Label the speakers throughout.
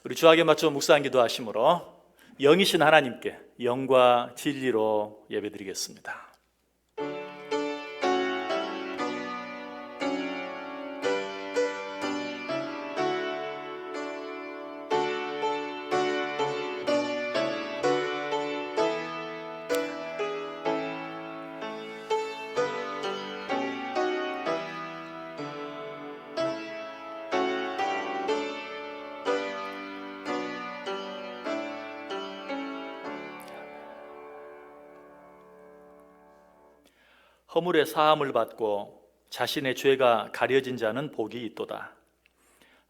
Speaker 1: 우리 주학에 맞춰 묵상 기도하심으로 영이신 하나님께 영과 진리로 예배드리겠습니다. 허물의 사함을 받고 자신의 죄가 가려진 자는 복이 있도다.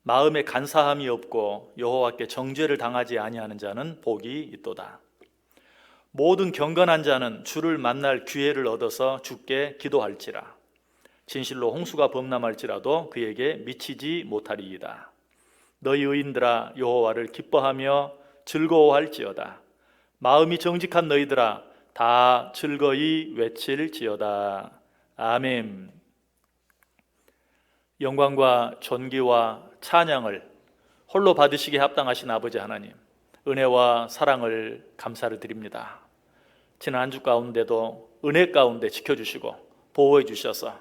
Speaker 1: 마음에 간사함이 없고 여호와께 정죄를 당하지 아니하는 자는 복이 있도다. 모든 경건한 자는 주를 만날 기회를 얻어서 주께 기도할지라. 진실로 홍수가 범람할지라도 그에게 미치지 못하리이다. 너희 의인들아 여호와를 기뻐하며 즐거워할지어다. 마음이 정직한 너희들아 다 즐거이 외칠지어다. 아멘. 영광과 존귀와 찬양을 홀로 받으시기에 합당하신 아버지 하나님, 은혜와 사랑을 감사를 드립니다. 지난 한 주 가운데도 은혜 가운데 지켜주시고 보호해 주셔서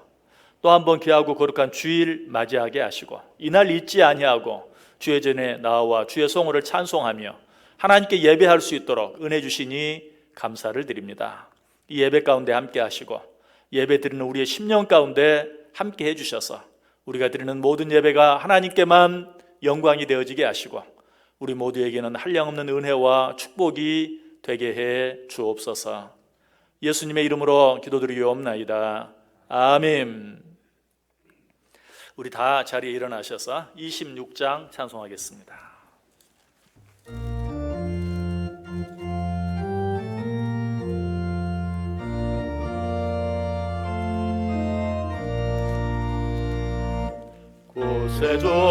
Speaker 1: 또 한 번 귀하고 거룩한 주일 맞이하게 하시고 이날 잊지 아니하고 주의 전에 나와 주의 성호를 찬송하며 하나님께 예배할 수 있도록 은혜 주시니 감사를 드립니다. 이 예배 가운데 함께 하시고 예배 드리는 우리의 심령 가운데 함께 해주셔서 우리가 드리는 모든 예배가 하나님께만 영광이 되어지게 하시고 우리 모두에게는 한량없는 은혜와 축복이 되게 해 주옵소서. 예수님의 이름으로 기도드리옵나이다. 아멘. 우리 다 자리에 일어나셔서 26장 찬송하겠습니다.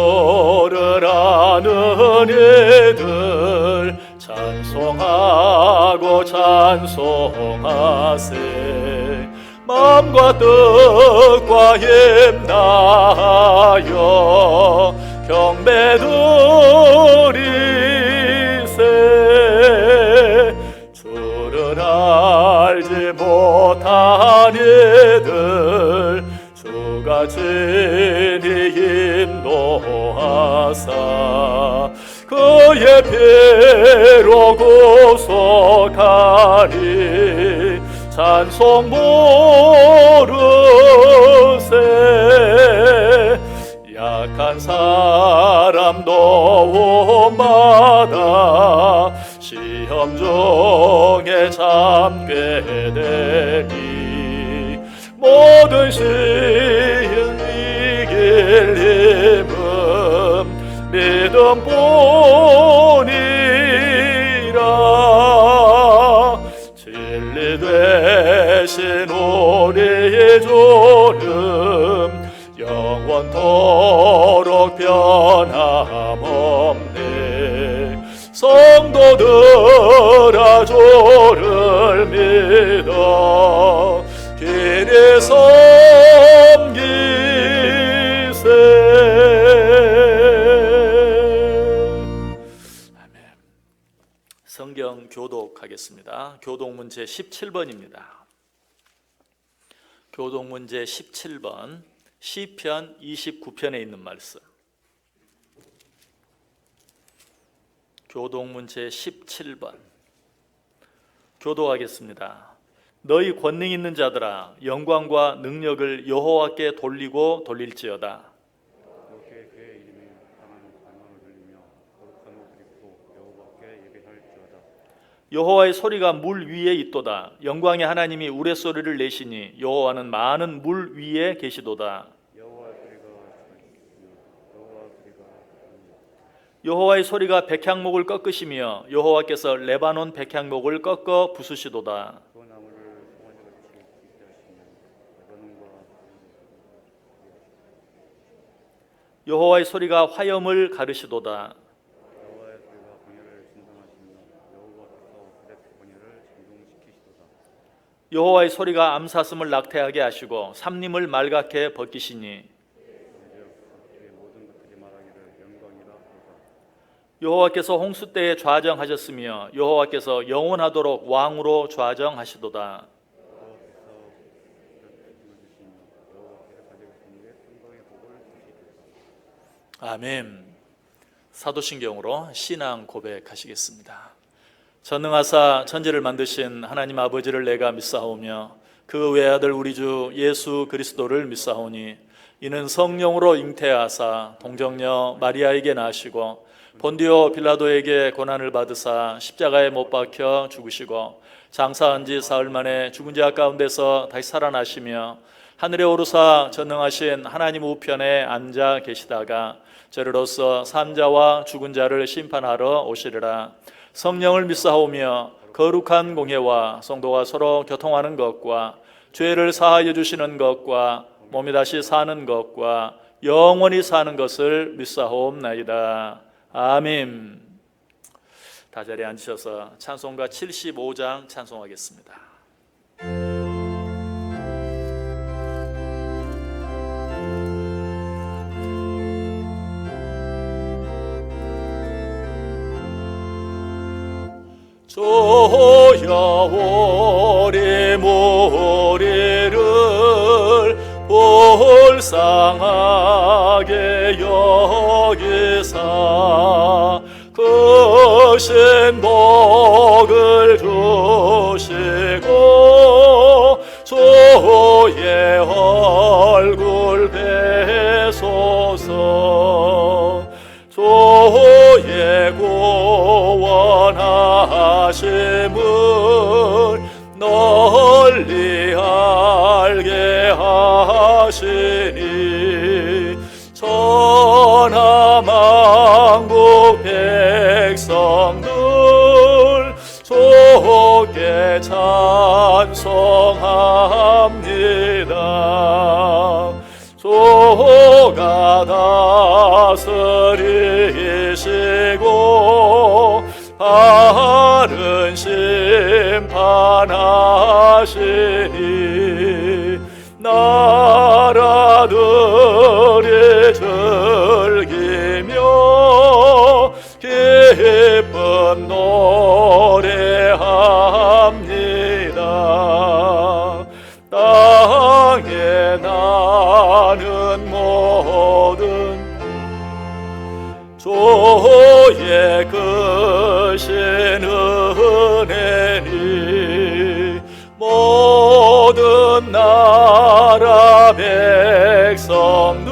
Speaker 1: 구세주를 아는 이들 찬송하고 찬송하세. 마음과 뜻과 힘 다하여 경배 드리세. 주를 알지 못한 이들 주가 친히 인도하사 그의 피로 구속하리. 찬송 부르세. 약한 사람 도움받아 시험 중에 잠게 되니 모든 시인 이길 힘은 믿음뿐이라. 진리 되신 우리의 주는 영원토록 변함없네. 성도들아 주를 믿어 길이 섬기세. 아멘. 성경 교독하겠습니다. 교독문 제 17번입니다. 교독문 제 17번 시편 29편에 있는 말씀. 교독문 제 17번 교독하겠습니다. 너희 권능 있는 자들아 영광과 능력을 여호와께 돌리고 돌릴지어다. 여호와의 소리가 물 위에 있도다. 영광의 하나님이 우레소리를 내시니 여호와는 많은 물 위에 계시도다. 여호와의 소리가 백향목을 꺾으시며 여호와께서 레바논 백향목을 꺾어 부수시도다. 여호와의 소리가 화염을 가르시도다. 여호와의 소리가 암사슴을 낙태하게 하시고 삼림을 말갛게 벗기시니 여호와께서 홍수 때에 좌정하셨으며 여호와께서 영원하도록 왕으로 좌정하시도다. 아멘. 사도신경으로 신앙 고백하시겠습니다. 전능하사 천지를 만드신 하나님 아버지를 내가 믿사오며 그 외아들 우리 주 예수 그리스도를 믿사오니 이는 성령으로 잉태하사 동정녀 마리아에게 나시고 본디오 빌라도에게 고난을 받으사 십자가에 못 박혀 죽으시고 장사한 지 사흘 만에 죽은 자 가운데서 다시 살아나시며 하늘에 오르사 전능하신 하나님 우편에 앉아 계시다가 저리로서 산자와 죽은 자를 심판하러 오시리라. 성령을 믿사오며 거룩한 공회와 성도가 서로 교통하는 것과 죄를 사하여 주시는 것과 몸이 다시 사는 것과 영원히 사는 것을 믿사옵나이다. 아멘. 다 자리에 앉으셔서 찬송가 75장 찬송하겠습니다. 저야 오리 모리를 불쌍하게 여기사 그 신복을 주시고 주의 얼굴 배소서. 주의 구원하심을 널리 알게 하시니 천하만국 백성들 주께 찬송합니다. 주가 다스리시고 바른 심판하시니 나라들이 즐기며 기쁨 노래합니다. 땅에 나는 모든 주의 크신 은혜니 모든 나라 백성들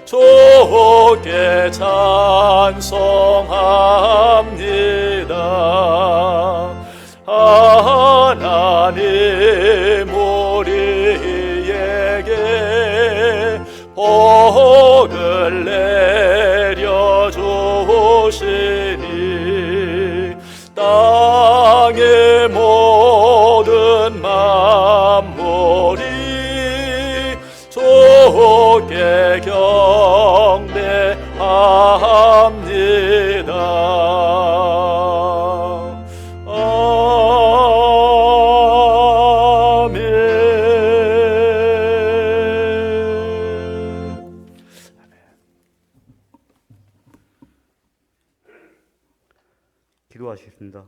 Speaker 1: 주께 찬송합니다. 하나님 우리에게 복을 내려주시니 땅의 모든 만물이 주께 경배합니다.
Speaker 2: 기도하시겠습니다.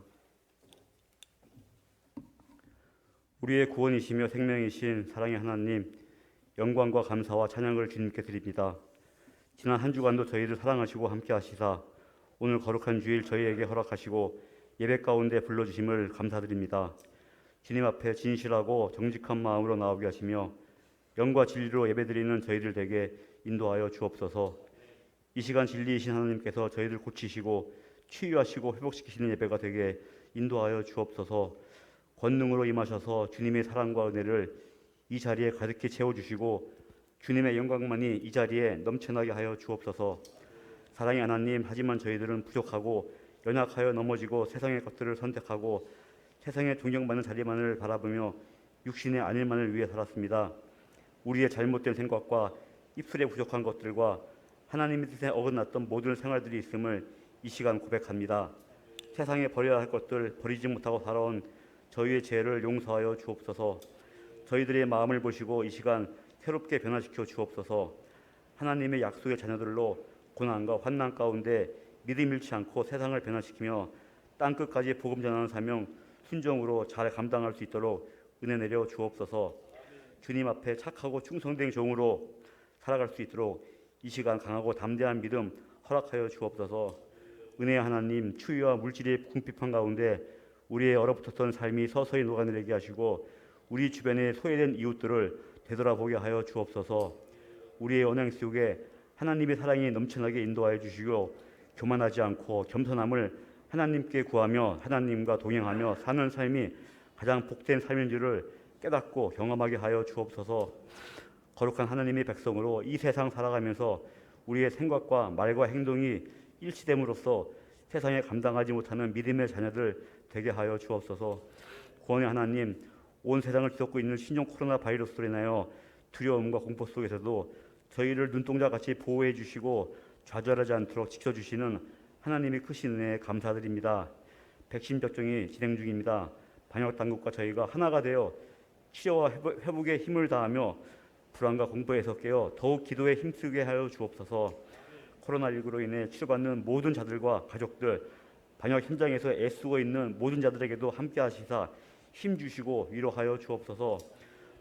Speaker 2: 우리의 구원이시며 생명이신 사랑의 하나님, 영광과 감사와 찬양을 주님께 드립니다. 지난 한 주간도 저희를 사랑하시고 함께 하시사 오늘 거룩한 주일 저희에게 허락하시고 예배 가운데 불러주심을 감사드립니다. 주님 앞에 진실하고 정직한 마음으로 나오게 하시며 영과 진리로 예배드리는 저희들 되게 인도하여 주옵소서. 이 시간 진리이신 하나님께서 저희를 고치시고 치유하시고 회복시키시는 예배가 되게 인도하여 주옵소서. 권능으로 임하셔서 주님의 사랑과 은혜를 이 자리에 가득히 채워주시고 주님의 영광만이 이 자리에 넘쳐나게 하여 주옵소서. 사랑의 하나님, 하지만 저희들은 부족하고 연약하여 넘어지고 세상의 것들을 선택하고 세상에 존경받는 자리만을 바라보며 육신의 안일만을 위해 살았습니다. 우리의 잘못된 생각과 입술에 부족한 것들과 하나님의 뜻에 어긋났던 모든 생활들이 있음을 이 시간 고백합니다. 세상에 버려야 할 것들 버리지 못하고 살아온 저희의 죄를 용서하여 주옵소서. 저희들의 마음을 보시고 이 시간 새롭게 변화시켜 주옵소서. 하나님의 약속의 자녀들로 고난과 환난 가운데 믿음 잃지 않고 세상을 변화시키며 땅끝까지 복음 전하는 사명 순종으로 잘 감당할 수 있도록 은혜 내려 주옵소서. 주님 앞에 착하고 충성된 종으로 살아갈 수 있도록 이 시간 강하고 담대한 믿음 허락하여 주옵소서. 은혜의 하나님, 추위와 물질의 궁핍한 가운데 우리의 얼어붙었던 삶이 서서히 녹아내리게 하시고 우리 주변에 소외된 이웃들을 되돌아보게 하여 주옵소서. 우리의 언행 속에 하나님의 사랑이 넘쳐나게 인도하여 주시고 교만하지 않고 겸손함을 하나님께 구하며 하나님과 동행하며 사는 삶이 가장 복된 삶인 줄을 깨닫고 경험하게 하여 주옵소서. 거룩한 하나님의 백성으로 이 세상 살아가면서 우리의 생각과 말과 행동이 일치됨으로써 세상에 감당하지 못하는 믿음의 자녀들 되게 하여 주옵소서. 구원의 하나님, 온 세상을 뒤덮고 있는 신종 코로나 바이러스로 인하여 두려움과 공포 속에서도 저희를 눈동자같이 보호해 주시고 좌절하지 않도록 지켜주시는 하나님의 크신 은혜에 감사드립니다. 백신 접종이 진행 중입니다. 방역당국과 저희가 하나가 되어 치료와 회복에 힘을 다하며 불안과 공포에서 깨어 더욱 기도에 힘쓰게 하여 주옵소서. 코로나19로 인해 치료받는 모든 자들과 가족들, 방역 현장에서 애쓰고 있는 모든 자들에게도 함께 하시사 힘 주시고 위로하여 주옵소서.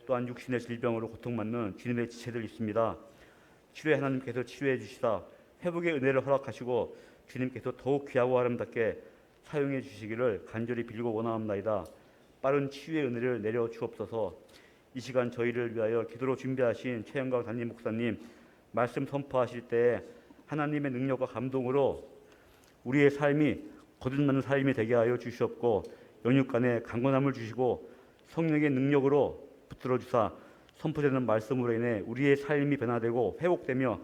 Speaker 2: 또한 육신의 질병으로 고통받는 주님의 지체들 있습니다. 치료의 하나님께서 치료해 주시사 회복의 은혜를 허락하시고 주님께서 더욱 귀하고 아름답게 사용해 주시기를 간절히 빌고 원하옵나이다. 빠른 치유의 은혜를 내려 주옵소서. 이 시간 저희를 위하여 기도로 준비하신 최영광 담임 목사님 말씀 선포하실 때 하나님의 능력과 감동으로 우리의 삶이 거듭나는 삶이 되게 하여 주시옵고 영육간에 강건함을 주시고 성령의 능력으로 붙들어 주사 선포되는 말씀으로 인해 우리의 삶이 변화되고 회복되며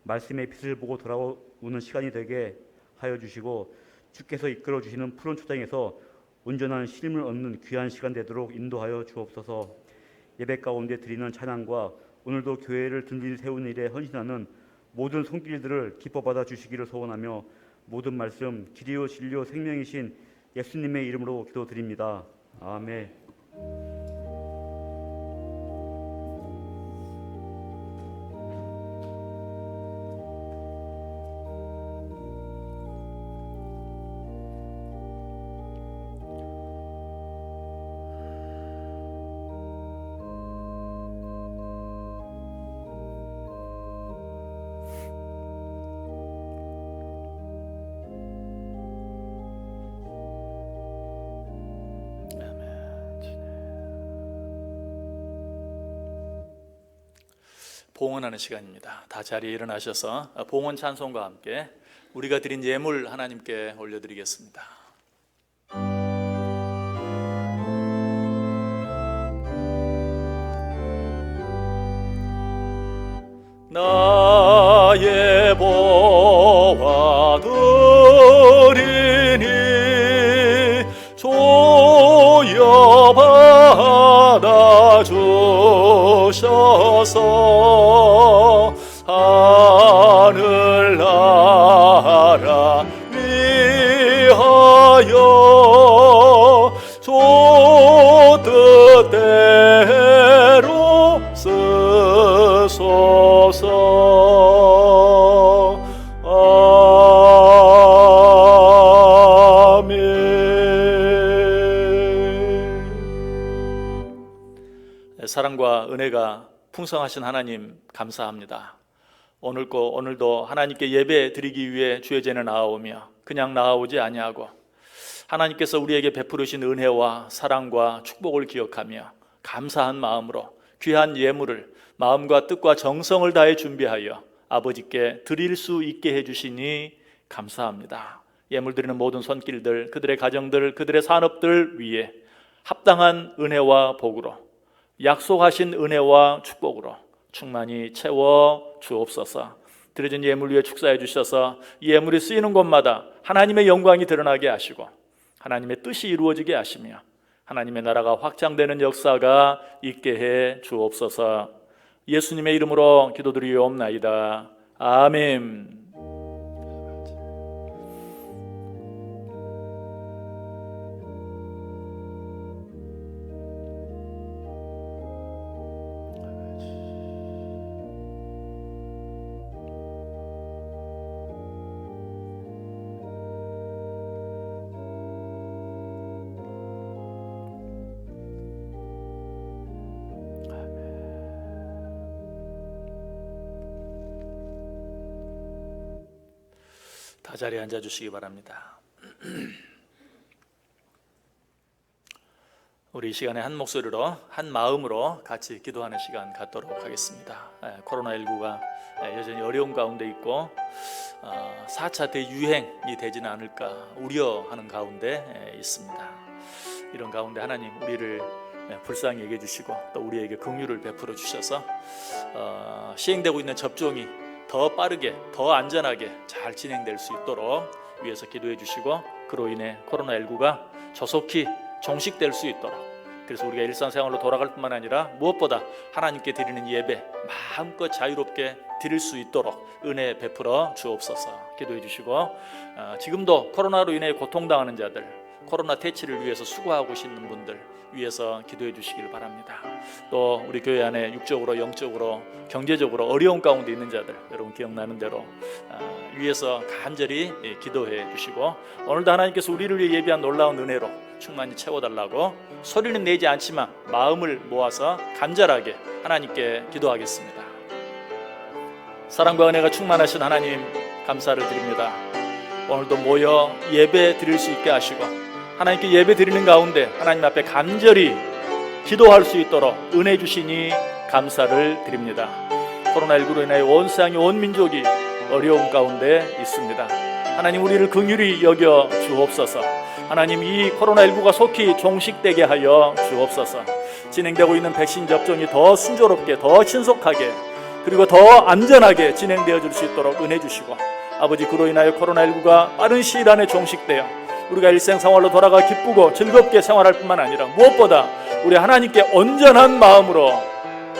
Speaker 2: 말씀의 빛을 보고 돌아오는 시간이 되게 하여 주시고 주께서 이끌어 주시는 푸른 초장에서 온전한 쉼을 얻는 귀한 시간 되도록 인도하여 주옵소서. 예배 가운데 드리는 찬양과 오늘도 교회를 든든히 세우는 일에 헌신하는 모든 손길들을 기뻐 받아 주시기를 소원하며 모든 말씀 길이요 진리요 생명이신 예수님의 이름으로 기도드립니다. 아멘.
Speaker 1: 봉헌하는 시간입니다. 다 자리에 일어나셔서 봉헌 찬송과 함께 우리가 드린 예물 하나님께 올려드리겠습니다. 나의 보화 드리니 조여 받아 주셔서 하늘나라 위하여 주 뜻대로 쓰소서. 아멘. 사랑과 은혜가 풍성하신 하나님 감사합니다. 오늘도 하나님께 예배 드리기 위해 주의 전에 나아오며 그냥 나아오지 아니하고 하나님께서 우리에게 베푸르신 은혜와 사랑과 축복을 기억하며 감사한 마음으로 귀한 예물을 마음과 뜻과 정성을 다해 준비하여 아버지께 드릴 수 있게 해주시니 감사합니다. 예물 드리는 모든 손길들, 그들의 가정들, 그들의 산업들 위에 합당한 은혜와 복으로 약속하신 은혜와 축복으로 충만히 채워 주옵소서. 드려진 예물 위에 축사해 주셔서 이 예물이 쓰이는 곳마다 하나님의 영광이 드러나게 하시고 하나님의 뜻이 이루어지게 하시며 하나님의 나라가 확장되는 역사가 있게 해 주옵소서. 예수님의 이름으로 기도드리옵나이다. 아멘. 다 자리에 앉아주시기 바랍니다. 우리 이 시간에 한 목소리로 한 마음으로 같이 기도하는 시간 갖도록 하겠습니다. 코로나19가 여전히 어려운 가운데 있고 4차 대유행이 되지는 않을까 우려하는 가운데 있습니다. 이런 가운데 하나님 우리를 불쌍히 여겨 주시고 또 우리에게 긍휼을 베풀어 주셔서 시행되고 있는 접종이 더 빠르게 더 안전하게 잘 진행될 수 있도록 위해서 기도해 주시고 그로 인해 코로나19가 조속히 종식될 수 있도록, 그래서 우리가 일상생활로 돌아갈 뿐만 아니라 무엇보다 하나님께 드리는 예배 마음껏 자유롭게 드릴 수 있도록 은혜 베풀어 주옵소서. 기도해 주시고 지금도 코로나로 인해 고통당하는 자들, 코로나 퇴치를 위해서 수고하고 계시는 분들 위해서 기도해 주시길 바랍니다. 또 우리 교회 안에 육적으로 영적으로 경제적으로 어려운 가운데 있는 자들, 여러분 기억나는 대로 위해서 간절히 기도해 주시고 오늘도 하나님께서 우리를 위해 예비한 놀라운 은혜로 충만히 채워달라고 소리는 내지 않지만 마음을 모아서 간절하게 하나님께 기도하겠습니다. 사랑과 은혜가 충만하신 하나님 감사를 드립니다. 오늘도 모여 예배 드릴 수 있게 하시고 하나님께 예배 드리는 가운데 하나님 앞에 간절히 기도할 수 있도록 은혜 주시니 감사를 드립니다. 코로나19로 인해 온 세상이 온 민족이 어려움 가운데 있습니다. 하나님 우리를 긍휼히 여겨 주옵소서. 하나님 이 코로나19가 속히 종식되게 하여 주옵소서. 진행되고 있는 백신 접종이 더 순조롭게 더 신속하게 그리고 더 안전하게 진행되어 줄 수 있도록 은혜 주시고 아버지 그로 인하여 코로나19가 빠른 시일 안에 종식되어 우리가 일상생활로 돌아가 기쁘고 즐겁게 생활할 뿐만 아니라 무엇보다 우리 하나님께 온전한 마음으로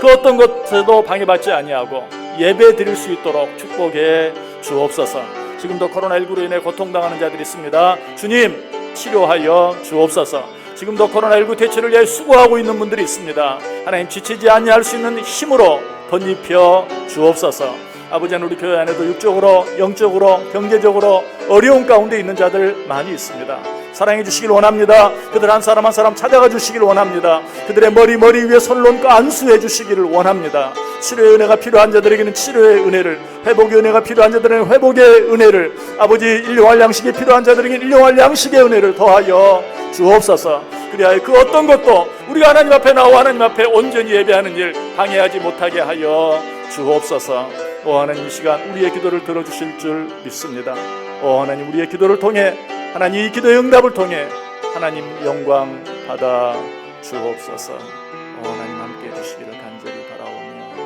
Speaker 1: 그 어떤 것에도 방해받지 아니하고 예배 드릴 수 있도록 축복해 주옵소서. 지금도 코로나19로 인해 고통당하는 자들이 있습니다. 주님 치료하여 주옵소서. 지금도 코로나19 퇴치를 위해 수고하고 있는 분들이 있습니다. 하나님 지치지 아니할 수 있는 힘으로 덧입혀 주옵소서. 아버지는 우리 교회 안에도 육적으로 영적으로 경제적으로 어려운 가운데 있는 자들 많이 있습니다. 사랑해 주시길 원합니다. 그들 한 사람 한 사람 찾아가 주시길 원합니다. 그들의 머리 위에 손을 얹고 안수해 주시기를 원합니다. 치료의 은혜가 필요한 자들에게는 치료의 은혜를, 회복의 은혜가 필요한 자들에게는 회복의 은혜를, 아버지 일용할 양식이 필요한 자들에게는 일용할 양식의 은혜를 더하여 주옵소서. 그리하여 그 어떤 것도 우리가 하나님 앞에 나와 하나님 앞에 온전히 예배하는 일 방해하지 못하게 하여 주옵소서. 오 하나님 이 시간 우리의 기도를 들어주실 줄 믿습니다. 오 하나님 우리의 기도를 통해 하나님 이 기도의 응답을 통해 하나님 영광 받아 주옵소서. 오 하나님 함께 해주시기를 간절히 바라오며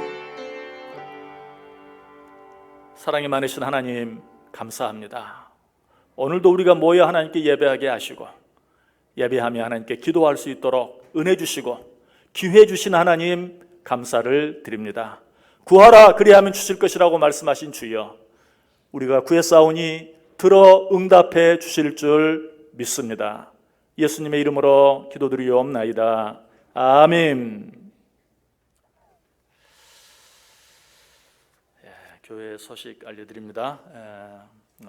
Speaker 1: 사랑이 많으신 하나님 감사합니다. 오늘도 우리가 모여 하나님께 예배하게 하시고 예배하며 하나님께 기도할 수 있도록 은혜 주시고 기회 주신 하나님 감사를 드립니다. 구하라 그리하면 주실 것이라고 말씀하신 주여, 우리가 구했사오니 들어 응답해 주실 줄 믿습니다. 예수님의 이름으로 기도드리옵나이다. 아멘. 교회 소식 알려드립니다.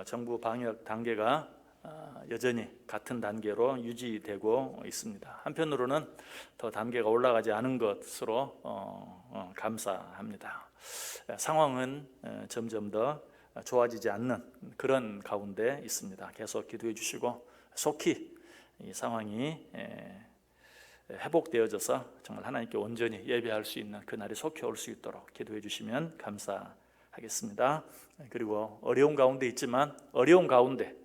Speaker 1: 정부 방역 단계가 여전히 같은 단계로 유지되고 있습니다. 한편으로는 더 단계가 올라가지 않은 것으로 감사합니다. 상황은 점점 더 좋아지지 않는 그런 가운데 있습니다. 계속 기도해 주시고 속히 이 상황이 회복되어져서 정말 하나님께 온전히 예배할 수 있는 그날이 속히 올 수 있도록 기도해 주시면 감사하겠습니다. 그리고 어려운 가운데 있지만 어려운 가운데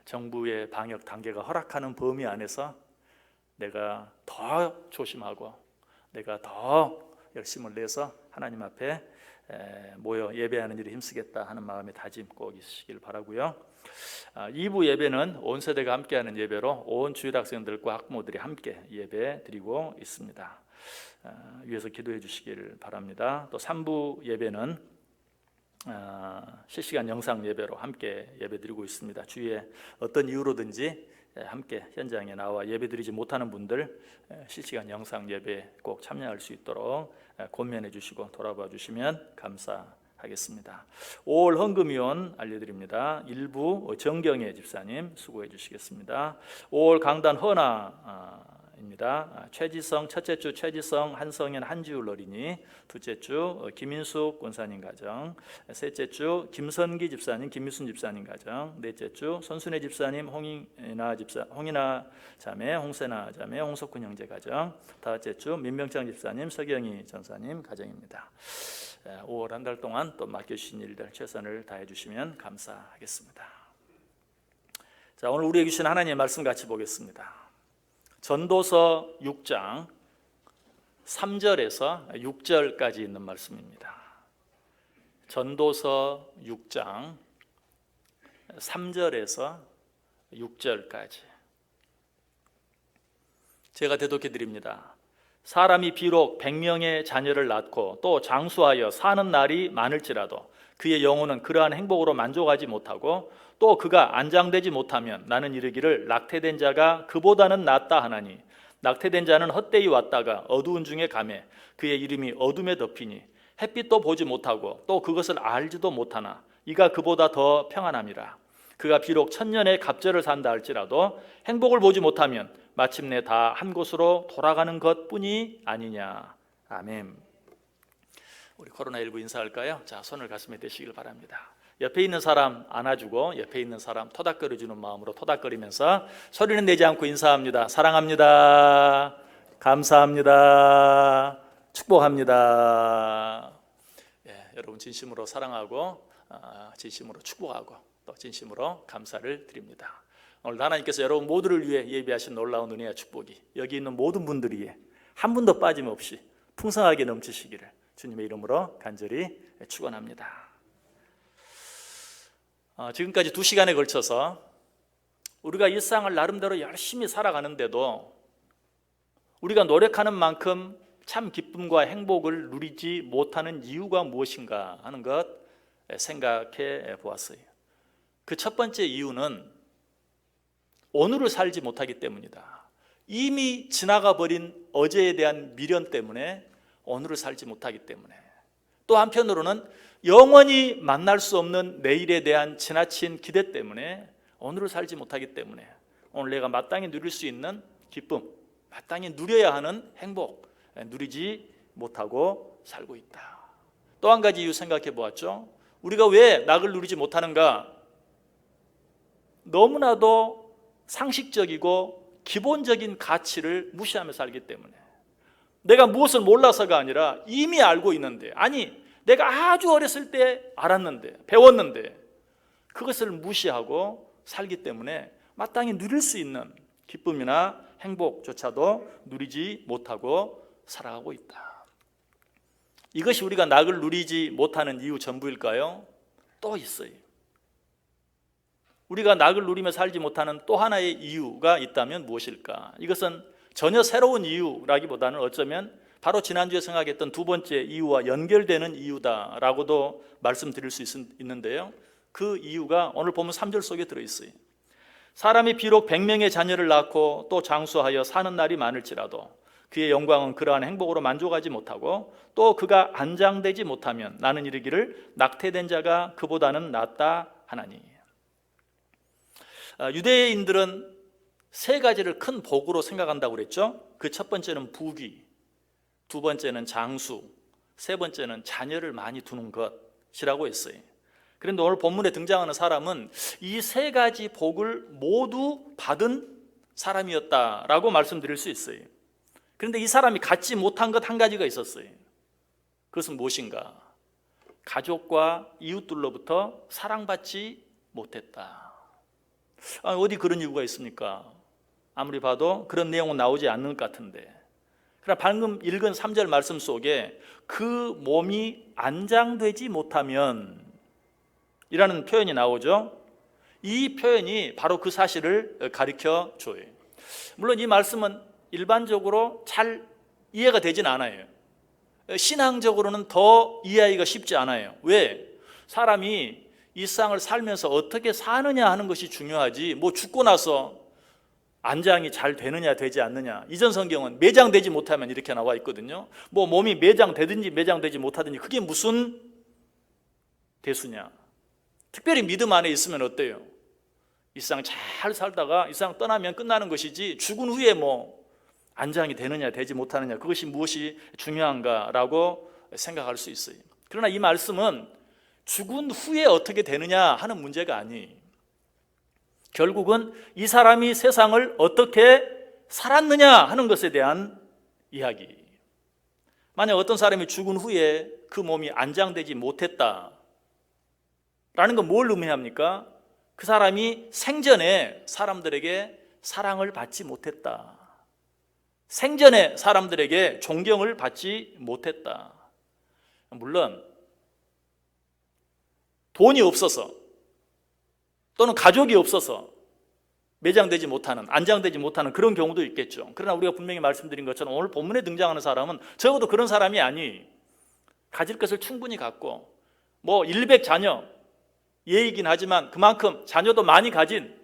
Speaker 1: 정부의 방역 단계가 허락하는 범위 안에서 내가 더 조심하고 내가 더 열심을 내서 하나님 앞에 모여 예배하는 일에 힘쓰겠다 하는 마음의 다짐 꼭 있으시길 바라고요. 2부 예배는 온 세대가 함께하는 예배로 온 주일 학생들과 학부모들이 함께 예배 드리고 있습니다. 위에서 기도해 주시길 바랍니다. 또 3부 예배는 실시간 영상 예배로 함께 예배드리고 있습니다. 주위에 어떤 이유로든지 함께 현장에 나와 예배드리지 못하는 분들 실시간 영상 예배 꼭 참여할 수 있도록 권면해 주시고 돌아봐 주시면 감사하겠습니다. 5월 헌금위원 알려드립니다. 일부 정경혜 집사님 수고해 주시겠습니다. 5월 강단 헌화 최지성, 첫째 주 최지성, 한성현, 한지울 어린이, 둘째 주 김인숙 권사님 가정, 셋째 주 김선기 집사님, 김미순 집사님 가정, 넷째 주 손순혜 집사님, 홍인아 자매, 홍세나 자매, 홍석훈 형제 가정, 다섯째 주 민병창 집사님, 서경희 전사님 가정입니다. 5월 한 달 동안 또 맡겨주신 일들 최선을 다해 주시면 감사하겠습니다. 자, 오늘 우리에게 주신 하나님의 말씀 같이 보겠습니다. 전도서 6장 3절에서 6절까지 있는 말씀입니다. 전도서 6장 3절에서 6절까지 제가 대독해 드립니다. 사람이 비록 100명의 자녀를 낳고 또 장수하여 사는 날이 많을지라도 그의 영혼은 그러한 행복으로 만족하지 못하고 또 그가 안장되지 못하면 나는 이르기를 낙태된 자가 그보다는 낫다 하나니 낙태된 자는 헛되이 왔다가 어두운 중에 가매 그의 이름이 어둠에 덮이니 햇빛도 보지 못하고 또 그것을 알지도 못하나 이가 그보다 더 평안함이라. 그가 비록 1000년의 갑절을 산다 할지라도 행복을 보지 못하면 마침내 다 한 곳으로 돌아가는 것뿐이 아니냐. 아멘. 우리 코로나19 인사할까요? 자, 손을 가슴에 대시길 바랍니다. 옆에 있는 사람 안아주고 옆에 있는 사람 토닥거려주는 마음으로 토닥거리면서 소리는 내지 않고 인사합니다. 사랑합니다. 감사합니다. 축복합니다. 여러분 진심으로 사랑하고 진심으로 축복하고 또 진심으로 감사를 드립니다. 오늘 하나님께서 여러분 모두를 위해 예비하신 놀라운 은혜와 축복이 여기 있는 모든 분들 위해 한 분도 빠짐없이 풍성하게 넘치시기를 주님의 이름으로 간절히 축원합니다. 지금까지 2시간에 걸쳐서 우리가 일상을 나름대로 열심히 살아가는데도 우리가 노력하는 만큼 참 기쁨과 행복을 누리지 못하는 이유가 무엇인가 하는 것 생각해 보았어요. 그 첫 번째 이유는 오늘을 살지 못하기 때문이다. 이미 지나가 버린 어제에 대한 미련 때문에 오늘을 살지 못하기 때문에, 또 한편으로는 영원히 만날 수 없는 내일에 대한 지나친 기대 때문에 오늘을 살지 못하기 때문에 오늘 내가 마땅히 누릴 수 있는 기쁨, 마땅히 누려야 하는 행복 누리지 못하고 살고 있다. 또 한 가지 이유 생각해 보았죠. 우리가 왜 낙을 누리지 못하는가? 너무나도 상식적이고 기본적인 가치를 무시하며 살기 때문에, 내가 무엇을 몰라서가 아니라 이미 알고 있는데, 아니 내가 아주 어렸을 때 알았는데 배웠는데 그것을 무시하고 살기 때문에 마땅히 누릴 수 있는 기쁨이나 행복조차도 누리지 못하고 살아가고 있다. 이것이 우리가 낙을 누리지 못하는 이유 전부일까요? 또 있어요. 우리가 낙을 누리며 살지 못하는 또 하나의 이유가 있다면 무엇일까? 이것은 전혀 새로운 이유라기보다는 어쩌면 바로 지난주에 생각했던 두 번째 이유와 연결되는 이유다라고도 말씀드릴 수 있는데요. 그 이유가 오늘 보면 3절 속에 들어있어요. 사람이 비록 100명의 자녀를 낳고 또 장수하여 사는 날이 많을지라도 그의 영광은 그러한 행복으로 만족하지 못하고 또 그가 안장되지 못하면 나는 이르기를 낙태된 자가 그보다는 낫다 하나니. 유대인들은 세 가지를 큰 복으로 생각한다고 그랬죠. 그 첫 번째는 부귀, 두 번째는 장수, 세 번째는 자녀를 많이 두는 것이라고 했어요. 그런데 오늘 본문에 등장하는 사람은 이 세 가지 복을 모두 받은 사람이었다라고 말씀드릴 수 있어요. 그런데 이 사람이 갖지 못한 것 한 가지가 있었어요. 그것은 무엇인가? 가족과 이웃들로부터 사랑받지 못했다. 어디 그런 이유가 있습니까? 아무리 봐도 그런 내용은 나오지 않는 것 같은데, 그러나 방금 읽은 3절 말씀 속에 그 몸이 안장되지 못하면 이라는 표현이 나오죠. 이 표현이 바로 그 사실을 가르쳐 줘요. 물론 이 말씀은 일반적으로 잘 이해가 되진 않아요. 신앙적으로는 더 이해하기가 쉽지 않아요. 왜? 사람이 이 세상을 살면서 어떻게 사느냐 하는 것이 중요하지, 뭐 죽고 나서 안장이 잘 되느냐 되지 않느냐, 이전 성경은 매장되지 못하면 이렇게 나와 있거든요. 뭐 몸이 매장되든지 매장되지 못하든지 그게 무슨 대수냐. 특별히 믿음 안에 있으면 어때요? 이 세상 잘 살다가 이 세상 떠나면 끝나는 것이지, 죽은 후에 뭐 안장이 되느냐 되지 못하느냐, 그것이 무엇이 중요한가라고 생각할 수 있어요. 그러나 이 말씀은 죽은 후에 어떻게 되느냐 하는 문제가 아니에요. 결국은 이 사람이 세상을 어떻게 살았느냐 하는 것에 대한 이야기. 만약 어떤 사람이 죽은 후에 그 몸이 안장되지 못했다 라는 건 뭘 의미합니까? 그 사람이 생전에 사람들에게 사랑을 받지 못했다, 생전에 사람들에게 존경을 받지 못했다. 물론 돈이 없어서 또는 가족이 없어서 매장되지 못하는, 안장되지 못하는 그런 경우도 있겠죠. 그러나 우리가 분명히 말씀드린 것처럼 오늘 본문에 등장하는 사람은 적어도 그런 사람이 아니, 가질 것을 충분히 갖고 뭐 일백자녀 예이긴 하지만 그만큼 자녀도 많이 가진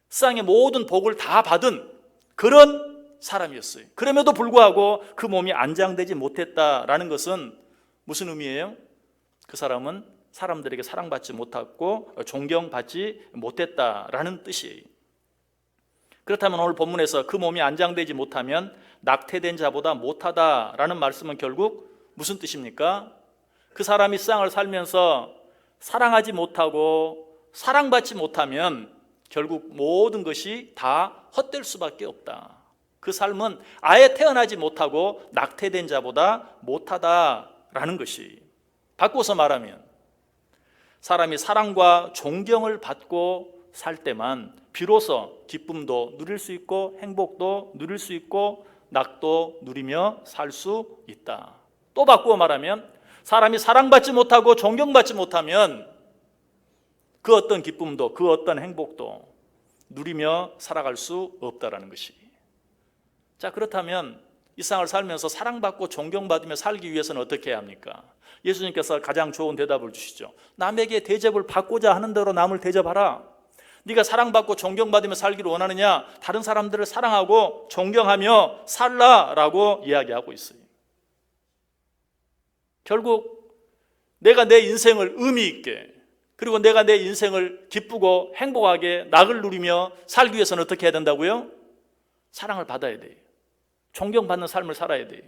Speaker 1: 세상의 모든 복을 다 받은 그런 사람이었어요. 그럼에도 불구하고 그 몸이 안장되지 못했다라는 것은 무슨 의미예요? 그 사람은 사람들에게 사랑받지 못했고 존경받지 못했다라는 뜻이에요. 그렇다면 오늘 본문에서 그 몸이 안장되지 못하면 낙태된 자보다 못하다라는 말씀은 결국 무슨 뜻입니까? 그 사람이 세상을 살면서 사랑하지 못하고 사랑받지 못하면 결국 모든 것이 다 헛될 수밖에 없다. 그 삶은 아예 태어나지 못하고 낙태된 자보다 못하다라는 것이, 바꿔서 말하면 사람이 사랑과 존경을 받고 살 때만 비로소 기쁨도 누릴 수 있고 행복도 누릴 수 있고 낙도 누리며 살 수 있다. 또 바꾸어 말하면 사람이 사랑받지 못하고 존경받지 못하면 그 어떤 기쁨도 그 어떤 행복도 누리며 살아갈 수 없다라는 것이. 자, 그렇다면 이 세상을 살면서 사랑받고 존경받으며 살기 위해서는 어떻게 해야 합니까? 예수님께서 가장 좋은 대답을 주시죠. 남에게 대접을 받고자 하는 대로 남을 대접하라. 네가 사랑받고 존경받으며 살기를 원하느냐? 다른 사람들을 사랑하고 존경하며 살라라고 이야기하고 있어요. 결국 내가 내 인생을 의미 있게, 그리고 내가 내 인생을 기쁘고 행복하게 낙을 누리며 살기 위해서는 어떻게 해야 된다고요? 사랑을 받아야 돼요. 존경받는 삶을 살아야 돼요.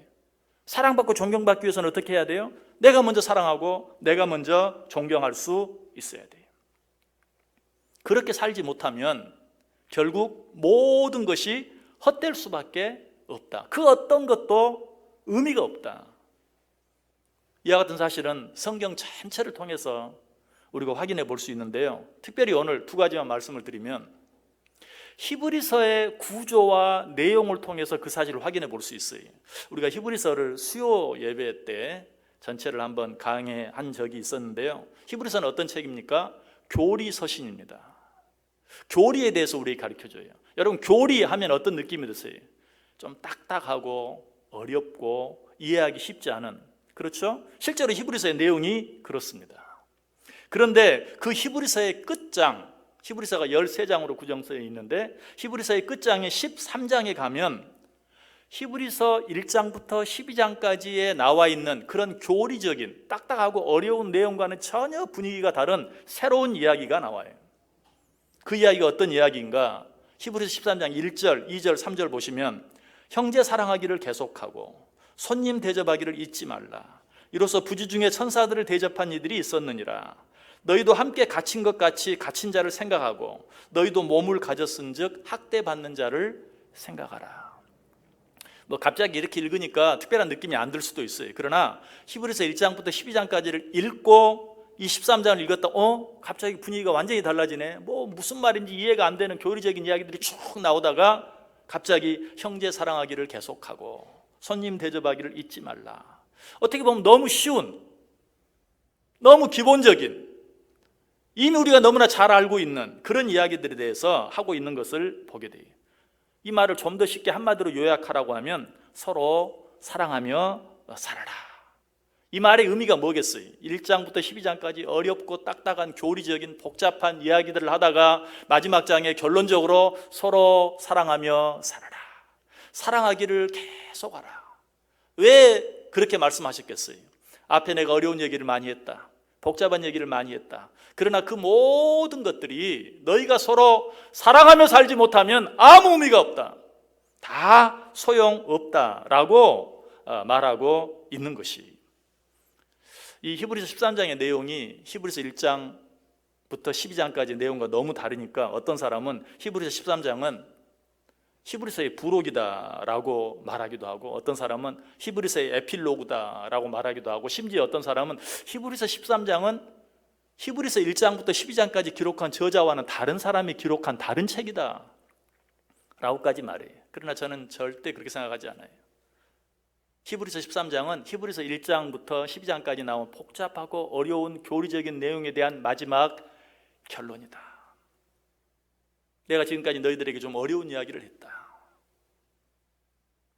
Speaker 1: 사랑받고 존경받기 위해서는 어떻게 해야 돼요? 내가 먼저 사랑하고 내가 먼저 존경할 수 있어야 돼요. 그렇게 살지 못하면 결국 모든 것이 헛될 수밖에 없다. 그 어떤 것도 의미가 없다. 이와 같은 사실은 성경 전체를 통해서 우리가 확인해 볼 수 있는데요. 특별히 오늘 두 가지만 말씀을 드리면 히브리서의 구조와 내용을 통해서 그 사실을 확인해 볼 수 있어요. 우리가 히브리서를 수요 예배 때 전체를 한번 강의한 적이 있었는데요. 히브리서는 어떤 책입니까? 교리 서신입니다. 교리에 대해서 우리에게 가르쳐줘요. 여러분, 교리하면 어떤 느낌이 드세요? 좀 딱딱하고 어렵고 이해하기 쉽지 않은, 그렇죠? 실제로 히브리서의 내용이 그렇습니다. 그런데 그 히브리서의 끝장, 히브리서가 13장으로 구성되어 있는데 히브리서의 끝장의 13장에 가면 히브리서 1장부터 12장까지에 나와 있는 그런 교리적인 딱딱하고 어려운 내용과는 전혀 분위기가 다른 새로운 이야기가 나와요. 그 이야기가 어떤 이야기인가? 히브리서 13장 1절, 2절, 3절 보시면 형제 사랑하기를 계속하고 손님 대접하기를 잊지 말라. 이로써 부지 중에 천사들을 대접한 이들이 있었느니라. 너희도 함께 갇힌 것 같이 갇힌 자를 생각하고 너희도 몸을 가졌은즉 학대받는 자를 생각하라. 뭐 갑자기 이렇게 읽으니까 특별한 느낌이 안 들 수도 있어요. 그러나 히브리서 1장부터 12장까지를 읽고 이 13장을 읽었다, 갑자기 분위기가 완전히 달라지네. 뭐 무슨 말인지 이해가 안 되는 교리적인 이야기들이 쭉 나오다가 갑자기 형제 사랑하기를 계속하고 손님 대접하기를 잊지 말라. 어떻게 보면 너무 쉬운, 너무 기본적인, 이미 우리가 너무나 잘 알고 있는 그런 이야기들에 대해서 하고 있는 것을 보게 돼요. 이 말을 좀 더 쉽게 한마디로 요약하라고 하면 서로 사랑하며 살아라. 이 말의 의미가 뭐겠어요? 1장부터 12장까지 어렵고 딱딱한 교리적인 복잡한 이야기들을 하다가 마지막 장에 결론적으로 서로 사랑하며 살아라. 사랑하기를 계속하라. 왜 그렇게 말씀하셨겠어요? 앞에 내가 어려운 얘기를 많이 했다. 복잡한 얘기를 많이 했다. 그러나 그 모든 것들이 너희가 서로 사랑하며 살지 못하면 아무 의미가 없다. 다 소용없다라고 말하고 있는 것이, 이 히브리서 13장의 내용이 히브리서 1장부터 12장까지 내용과 너무 다르니까 어떤 사람은 히브리서 13장은 히브리서의 부록이다라고 말하기도 하고, 어떤 사람은 히브리서의 에필로그다라고 말하기도 하고, 심지어 어떤 사람은 히브리서 13장은 히브리서 1장부터 12장까지 기록한 저자와는 다른 사람이 기록한 다른 책이다 라고까지 말해요. 그러나 저는 절대 그렇게 생각하지 않아요. 히브리서 13장은 히브리서 1장부터 12장까지 나온 복잡하고 어려운 교리적인 내용에 대한 마지막 결론이다. 내가 지금까지 너희들에게 좀 어려운 이야기를 했다.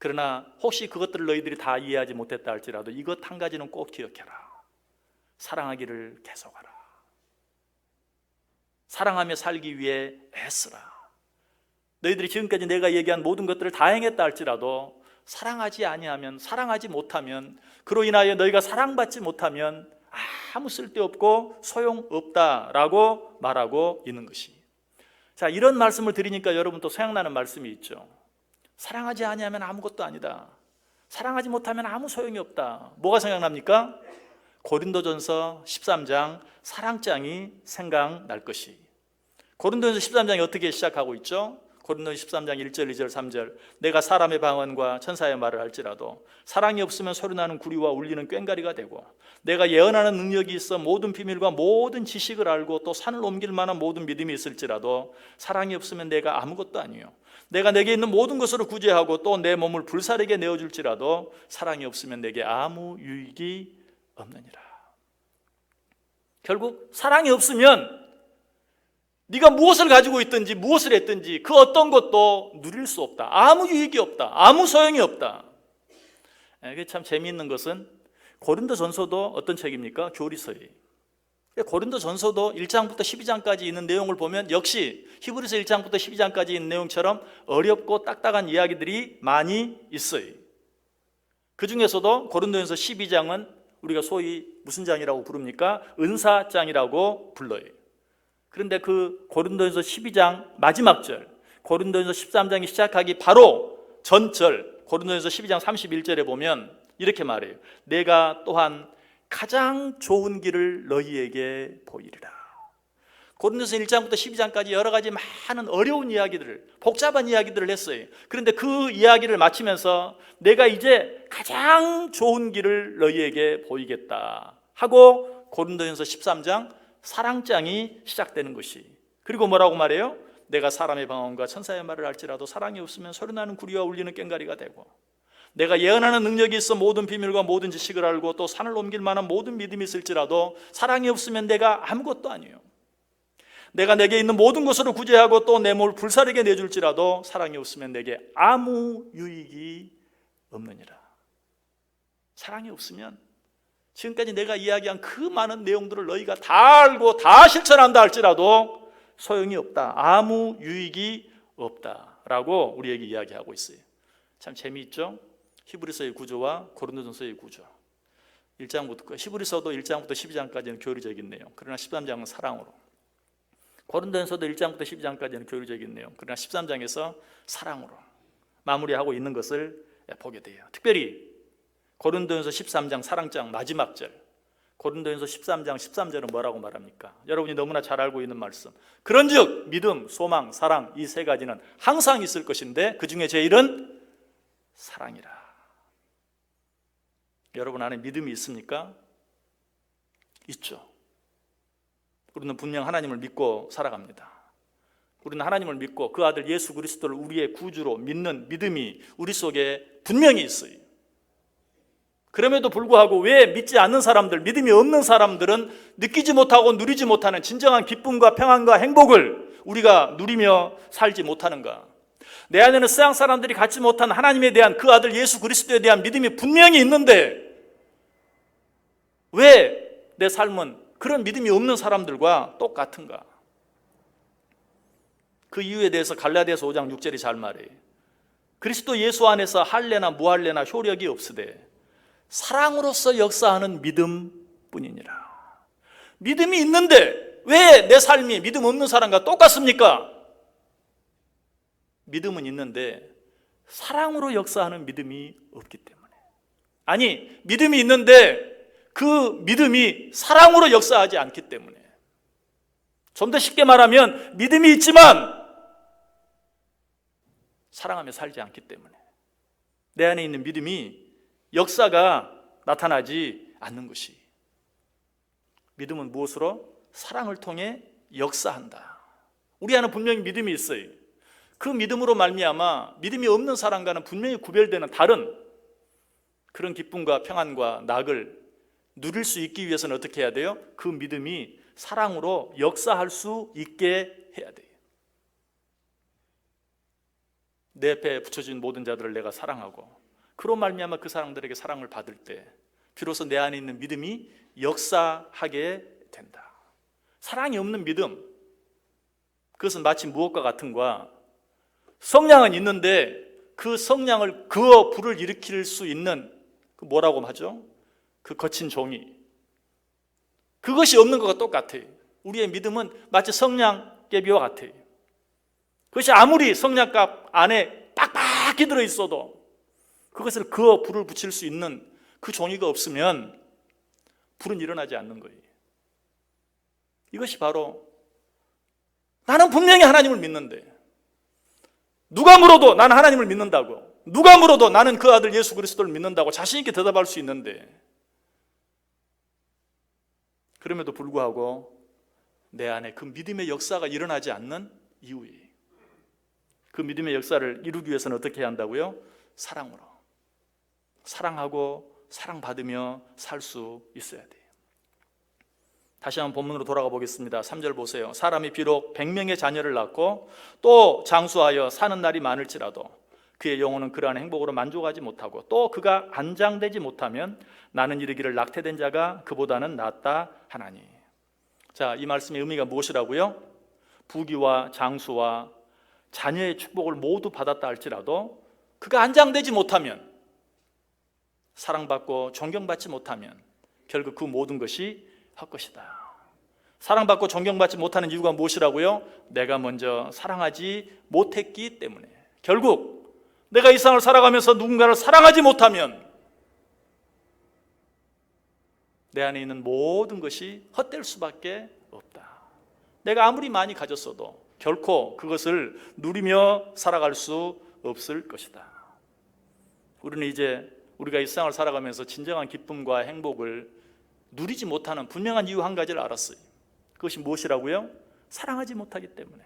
Speaker 1: 그러나 혹시 그것들을 너희들이 다 이해하지 못했다 할지라도 이것 한 가지는 꼭 기억해라. 사랑하기를 계속하라. 사랑하며 살기 위해 애쓰라. 너희들이 지금까지 내가 얘기한 모든 것들을 다 행했다 할지라도 사랑하지 아니하면, 사랑하지 못하면, 그로 인하여 너희가 사랑받지 못하면 아무 쓸데없고 소용없다라고 말하고 있는 것이. 자, 이런 말씀을 드리니까 여러분 또 생각나는 말씀이 있죠. 사랑하지 아니하면 아무것도 아니다. 사랑하지 못하면 아무 소용이 없다. 뭐가 생각납니까? 고린도전서 13장 사랑장이 생각날 것이. 고린도전서 13장이 어떻게 시작하고 있죠? 고린도전서 13장 1절, 2절, 3절. 내가 사람의 방언과 천사의 말을 할지라도 사랑이 없으면 소리나는 구리와 울리는 꽹과리가 되고, 내가 예언하는 능력이 있어 모든 비밀과 모든 지식을 알고 또 산을 옮길 만한 모든 믿음이 있을지라도 사랑이 없으면 내가 아무것도 아니요, 내가 내게 있는 모든 것으로 구제하고 또 내 몸을 불사르게 내어줄지라도 사랑이 없으면 내게 아무 유익이 없느니라. 결국 사랑이 없으면 네가 무엇을 가지고 있든지 무엇을 했든지 그 어떤 것도 누릴 수 없다. 아무 유익이 없다. 아무 소용이 없다. 이게 참 재미있는 것은 고린도전서도 어떤 책입니까? 교리서예요. 고린도전서도 1장부터 12장까지 있는 내용을 보면 역시 히브리서 1장부터 12장까지 있는 내용처럼 어렵고 딱딱한 이야기들이 많이 있어요. 그 중에서도 고린도전서 12장은 우리가 소위 무슨 장이라고 부릅니까? 은사장이라고 불러요. 그런데 그 고린도전서 12장 마지막 절, 고린도전서 13장이 시작하기 바로 전절, 고린도전서 12장 31절에 보면 이렇게 말해요. 내가 또한 가장 좋은 길을 너희에게 보이리라. 고린도서 1장부터 12장까지 여러 가지 많은 어려운 이야기들을, 복잡한 이야기들을 했어요. 그런데 그 이야기를 마치면서 내가 이제 가장 좋은 길을 너희에게 보이겠다 하고 고린도전서 13장 사랑장이 시작되는 것이. 그리고 뭐라고 말해요? 내가 사람의 방언과 천사의 말을 할지라도 사랑이 없으면 소리나는 구리와 울리는 꽹과리가 되고, 내가 예언하는 능력이 있어 모든 비밀과 모든 지식을 알고 또 산을 옮길 만한 모든 믿음이 있을지라도 사랑이 없으면 내가 아무것도 아니에요. 내가 내게 있는 모든 것으로 구제하고 또 내 몸을 불사르게 내줄지라도 사랑이 없으면 내게 아무 유익이 없느니라. 사랑이 없으면 지금까지 내가 이야기한 그 많은 내용들을 너희가 다 알고 다 실천한다 할지라도 소용이 없다. 아무 유익이 없다라고 우리에게 이야기하고 있어요. 참 재미있죠? 히브리서의 구조와 고린도전서의 구조. 1장부터 히브리서도 1장부터 12장까지는 교리적인 내용, 그러나 13장은 사랑으로. 고린도전서도 1장부터 12장까지는 교리적인 내용, 그러나 13장에서 사랑으로 마무리하고 있는 것을 보게 돼요. 특별히 고린도전서 13장 사랑장 마지막 절, 고린도전서 13장 13절은 뭐라고 말합니까? 여러분이 너무나 잘 알고 있는 말씀. 그런즉 믿음, 소망, 사랑 이 세 가지는 항상 있을 것인데 그 중에 제일은 사랑이라. 여러분 안에 믿음이 있습니까? 있죠. 우리는 분명 하나님을 믿고 살아갑니다. 우리는 하나님을 믿고 그 아들 예수 그리스도를 우리의 구주로 믿는 믿음이 우리 속에 분명히 있어요. 그럼에도 불구하고 왜 믿지 않는 사람들, 믿음이 없는 사람들은 느끼지 못하고 누리지 못하는 진정한 기쁨과 평안과 행복을 우리가 누리며 살지 못하는가? 내 안에는 서양 사람들이 갖지 못한 하나님에 대한 그 아들 예수 그리스도에 대한 믿음이 분명히 있는데 왜 내 삶은 그런 믿음이 없는 사람들과 똑같은가? 그 이유에 대해서 갈라디아서 5장 6절이 잘 말해요. 그리스도 예수 안에서 할례나 무할례나 효력이 없으되 사랑으로서 역사하는 믿음뿐이니라. 믿음이 있는데 왜 내 삶이 믿음 없는 사람과 똑같습니까? 믿음은 있는데 사랑으로 역사하는 믿음이 없기 때문에. 아니, 믿음이 있는데 그 믿음이 사랑으로 역사하지 않기 때문에. 좀 더 쉽게 말하면 믿음이 있지만 사랑하며 살지 않기 때문에. 내 안에 있는 믿음이 역사가 나타나지 않는 것이. 믿음은 무엇으로? 사랑을 통해 역사한다. 우리 안에 분명히 믿음이 있어요. 그 믿음으로 말미암아 믿음이 없는 사람과는 분명히 구별되는 다른 그런 기쁨과 평안과 낙을 누릴 수 있기 위해서는 어떻게 해야 돼요? 그 믿음이 사랑으로 역사할 수 있게 해야 돼요. 내 옆에 붙여진 모든 자들을 내가 사랑하고 그로 말미암아 그 사람들에게 사랑을 받을 때 비로소 내 안에 있는 믿음이 역사하게 된다. 사랑이 없는 믿음, 그것은 마치 무엇과 같은가? 성량은 있는데 그 성량을 그어 불을 일으킬 수 있는 그 뭐라고 하죠? 그 거친 종이, 그것이 없는 것과 똑같아요. 우리의 믿음은 마치 성냥개비와 같아요. 그것이 아무리 성냥갑 안에 빡빡이 들어있어도 그것을 그어 불을 붙일 수 있는 그 종이가 없으면 불은 일어나지 않는 거예요. 이것이 바로 나는 분명히 하나님을 믿는데, 누가 물어도 나는 하나님을 믿는다고, 누가 물어도 나는 그 아들 예수 그리스도를 믿는다고 자신 있게 대답할 수 있는데, 그럼에도 불구하고 내 안에 그 믿음의 역사가 일어나지 않는 이유에, 그 믿음의 역사를 이루기 위해서는 어떻게 해야 한다고요? 사랑으로, 사랑하고 사랑받으며 살 수 있어야 돼요. 다시 한번 본문으로 돌아가 보겠습니다. 3절 보세요. 사람이 비록 100명의 자녀를 낳고 또 장수하여 사는 날이 많을지라도 그의 영혼은 그러한 행복으로 만족하지 못하고 또 그가 안장되지 못하면 나는 이르기를 낙태된 자가 그보다는 낫다 하나니. 자, 이 말씀의 의미가 무엇이라고요? 부귀와 장수와 자녀의 축복을 모두 받았다 할지라도 그가 안장되지 못하면, 사랑받고 존경받지 못하면 결국 그 모든 것이 헛것이다. 사랑받고 존경받지 못하는 이유가 무엇이라고요? 내가 먼저 사랑하지 못했기 때문에. 결국 내가 이 세상을 살아가면서 누군가를 사랑하지 못하면 내 안에 있는 모든 것이 헛될 수밖에 없다. 내가 아무리 많이 가졌어도 결코 그것을 누리며 살아갈 수 없을 것이다. 우리는 이제 우리가 이 세상을 살아가면서 진정한 기쁨과 행복을 누리지 못하는 분명한 이유 한 가지를 알았어요. 그것이 무엇이라고요? 사랑하지 못하기 때문에,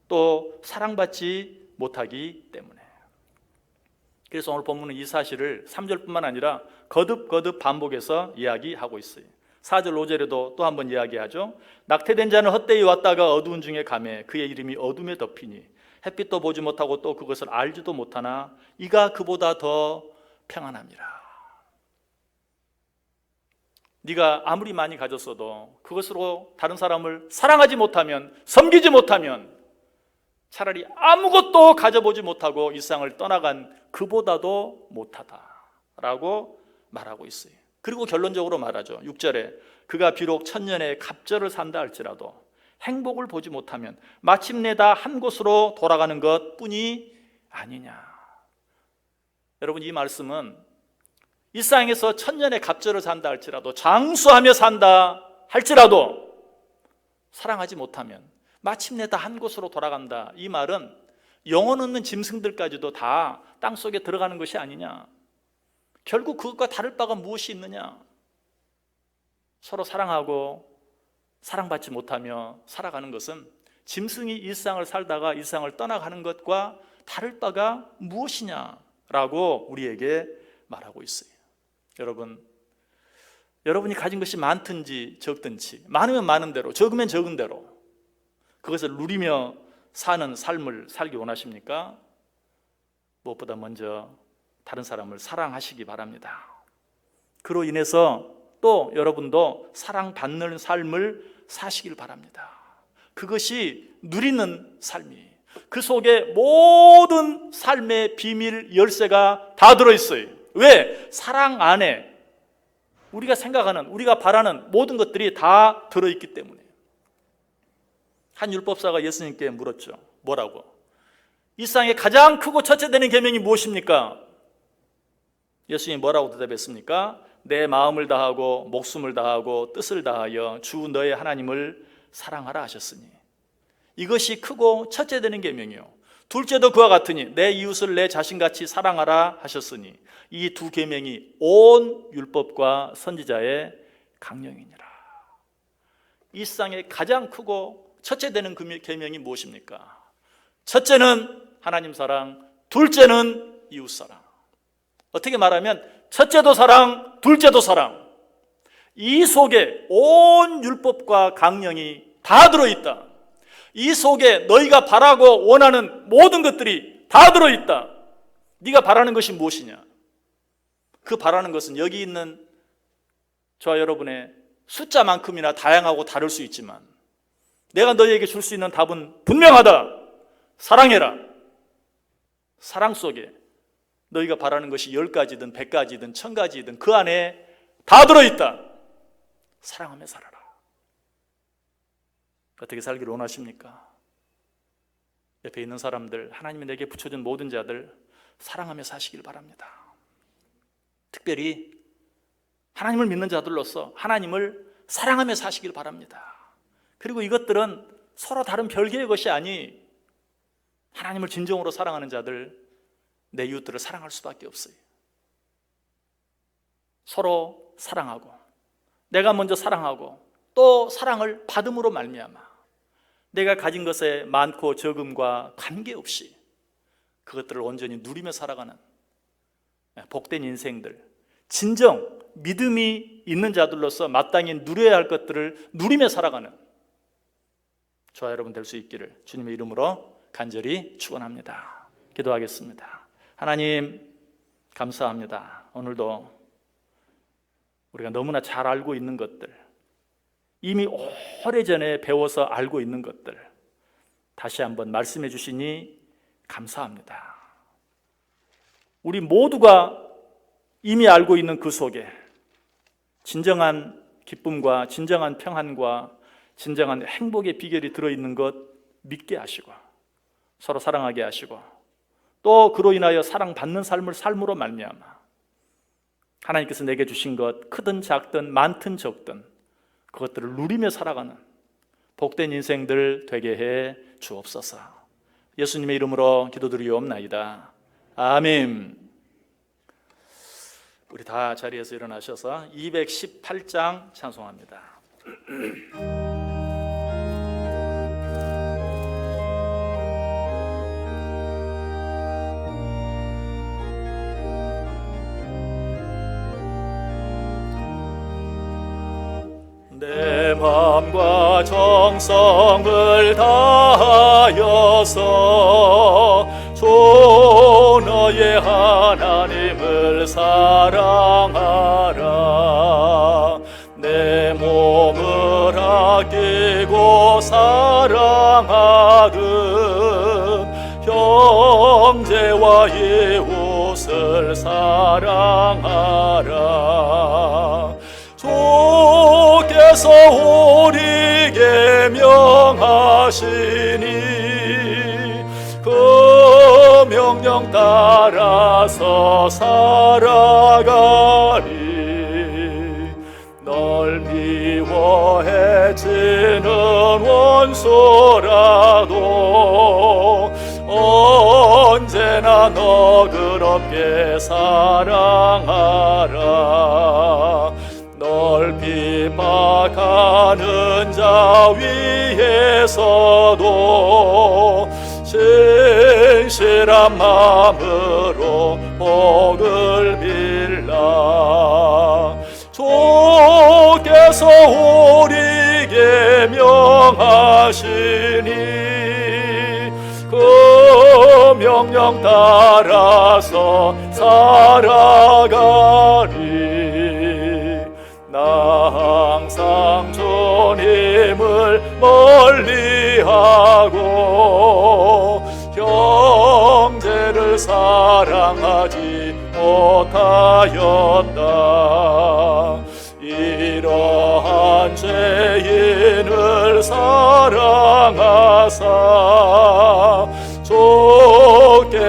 Speaker 1: 또 사랑받지 못하기 때문에. 그래서 오늘 본문은 이 사실을 3절뿐만 아니라 거듭거듭 반복해서 이야기하고 있어요. 4절 5절에도 또 한번 이야기하죠. 낙태된 자는 헛되이 왔다가 어두운 중에 가매 그의 이름이 어둠에 덮이니 햇빛도 보지 못하고 또 그것을 알지도 못하나 이가 그보다 더 평안함이라. 네가 아무리 많이 가졌어도 그것으로 다른 사람을 사랑하지 못하면, 섬기지 못하면 차라리 아무것도 가져보지 못하고 이 세상을 떠나간 그보다도 못하다라고 말하고 있어요. 그리고 결론적으로 말하죠. 6절에 그가 비록 천년의 갑절을 산다 할지라도 행복을 보지 못하면 마침내 다 한 곳으로 돌아가는 것뿐이 아니냐. 여러분, 이 말씀은 이 세상에서 천년의 갑절을 산다 할지라도, 장수하며 산다 할지라도 사랑하지 못하면 마침내 다 한 곳으로 돌아간다. 이 말은 영혼 없는 짐승들까지도 다 땅속에 들어가는 것이 아니냐. 결국 그것과 다를 바가 무엇이 있느냐. 서로 사랑하고 사랑받지 못하며 살아가는 것은 짐승이 이 세상을 살다가 이 세상을 떠나가는 것과 다를 바가 무엇이냐라고 우리에게 말하고 있어요. 여러분이 가진 것이 많든지 적든지, 많으면 많은 대로, 적으면 적은 대로 그것을 누리며 사는 삶을 살기 원하십니까? 무엇보다 먼저 다른 사람을 사랑하시기 바랍니다. 그로 인해서 또 여러분도 사랑받는 삶을 사시길 바랍니다. 그것이 누리는 삶이, 그 속에 모든 삶의 비밀 열쇠가 다 들어있어요. 왜? 사랑 안에 우리가 생각하는, 우리가 바라는 모든 것들이 다 들어있기 때문에. 한 율법사가 예수님께 물었죠. 뭐라고? 이 세상에 가장 크고 첫째 되는 계명이 무엇입니까? 예수님이 뭐라고 대답했습니까? 내 마음을 다하고 목숨을 다하고 뜻을 다하여 주 너의 하나님을 사랑하라 하셨으니, 이것이 크고 첫째 되는 계명이요, 둘째도 그와 같으니 내 이웃을 내 자신같이 사랑하라 하셨으니, 이 두 계명이 온 율법과 선지자의 강령이니라. 이 세상에 가장 크고 첫째 되는 계명이 무엇입니까? 첫째는 하나님 사랑, 둘째는 이웃 사랑. 어떻게 말하면 첫째도 사랑, 둘째도 사랑. 이 속에 온 율법과 강령이 다 들어있다. 이 속에 너희가 바라고 원하는 모든 것들이 다 들어있다. 네가 바라는 것이 무엇이냐? 그 바라는 것은 여기 있는 저와 여러분의 숫자만큼이나 다양하고 다를 수 있지만, 내가 너희에게 줄 수 있는 답은 분명하다. 사랑해라. 사랑 속에 너희가 바라는 것이 10가지든 100가지든 1000가지든 그 안에 다 들어있다. 사랑하며 살아라. 어떻게 살기를 원하십니까? 옆에 있는 사람들, 하나님이 내게 붙여준 모든 자들 사랑하며 사시길 바랍니다. 특별히 하나님을 믿는 자들로서 하나님을 사랑하며 사시길 바랍니다. 그리고 이것들은 서로 다른 별개의 것이 아니, 하나님을 진정으로 사랑하는 자들, 내 이웃들을 사랑할 수밖에 없어요. 서로 사랑하고, 내가 먼저 사랑하고, 또 사랑을 받음으로 말미암아 내가 가진 것의 많고 적음과 관계없이 그것들을 온전히 누리며 살아가는 복된 인생들, 진정 믿음이 있는 자들로서 마땅히 누려야 할 것들을 누리며 살아가는 저와 여러분 될 수 있기를 주님의 이름으로 간절히 축원합니다. 기도하겠습니다. 하나님, 감사합니다. 오늘도 우리가 너무나 잘 알고 있는 것들, 이미 오래전에 배워서 알고 있는 것들 다시 한번 말씀해 주시니 감사합니다. 우리 모두가 이미 알고 있는 그 속에 진정한 기쁨과 진정한 평안과 진정한 행복의 비결이 들어있는 것 믿게 하시고, 서로 사랑하게 하시고, 또 그로 인하여 사랑받는 삶을 삶으로 말미암아 하나님께서 내게 주신 것 크든 작든 많든 적든 그것들을 누리며 살아가는 복된 인생들 되게 해 주옵소서. 예수님의 이름으로 기도드리옵나이다. 아멘. 우리 다 자리에서 일어나셔서 218장 찬송합니다. 내 마음과 정성을 다하여서 주 너의 하나님을 사랑하라. 내 몸을 아끼고 사랑하듯 형제와 이웃을 사랑하라. 주께서 우리에게 명하시니 그 명령 따라서 살아가리. 널 미워해지는 원수라도 언제나 너그럽게 사랑하라. 널 비박하는 자 위에서도 진실한 마음으로 복을 빌라. 주께서 우리에게 명하시니 그 명령 따라서 살아가리. 나 항상 주님을 멀리하고 형제를 사랑하지 못하였다. 이러한 죄인을 사랑하사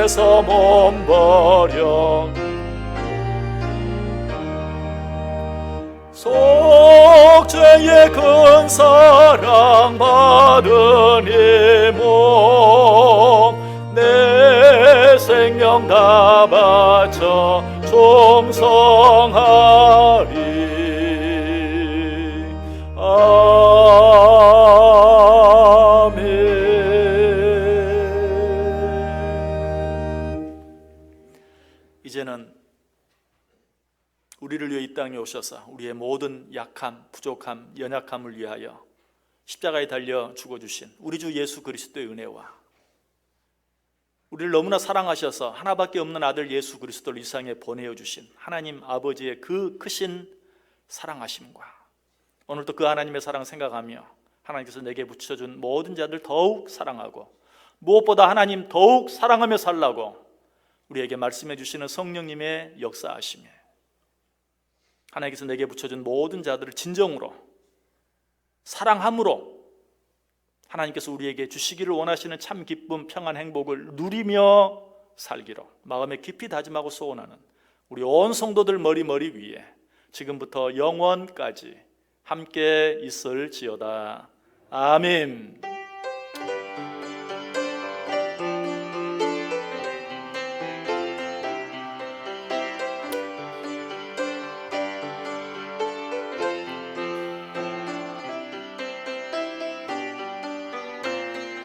Speaker 1: 위해서 몸버려 속죄의 큰 사랑 받은 이 몸 내 생명 다 바쳐 충성하리. 아멘. 이제는 우리를 위해 이 땅에 오셔서 우리의 모든 약함, 부족함, 연약함을 위하여 십자가에 달려 죽어주신 우리 주 예수 그리스도의 은혜와 우리를 너무나 사랑하셔서 하나밖에 없는 아들 예수 그리스도를 이 세상에 보내어 주신 하나님 아버지의 그 크신 사랑하심과 오늘도 그 하나님의 사랑 생각하며 하나님께서 내게 붙여준 모든 자들 더욱 사랑하고 무엇보다 하나님 더욱 사랑하며 살라고 우리에게 말씀해 주시는 성령님의 역사하심에 하나님께서 내게 붙여준 모든 자들을 진정으로 사랑함으로 하나님께서 우리에게 주시기를 원하시는 참 기쁨, 평안, 행복을 누리며 살기로 마음에 깊이 다짐하고 소원하는 우리 온 성도들 머리 위에 지금부터 영원까지 함께 있을지어다. 아멘.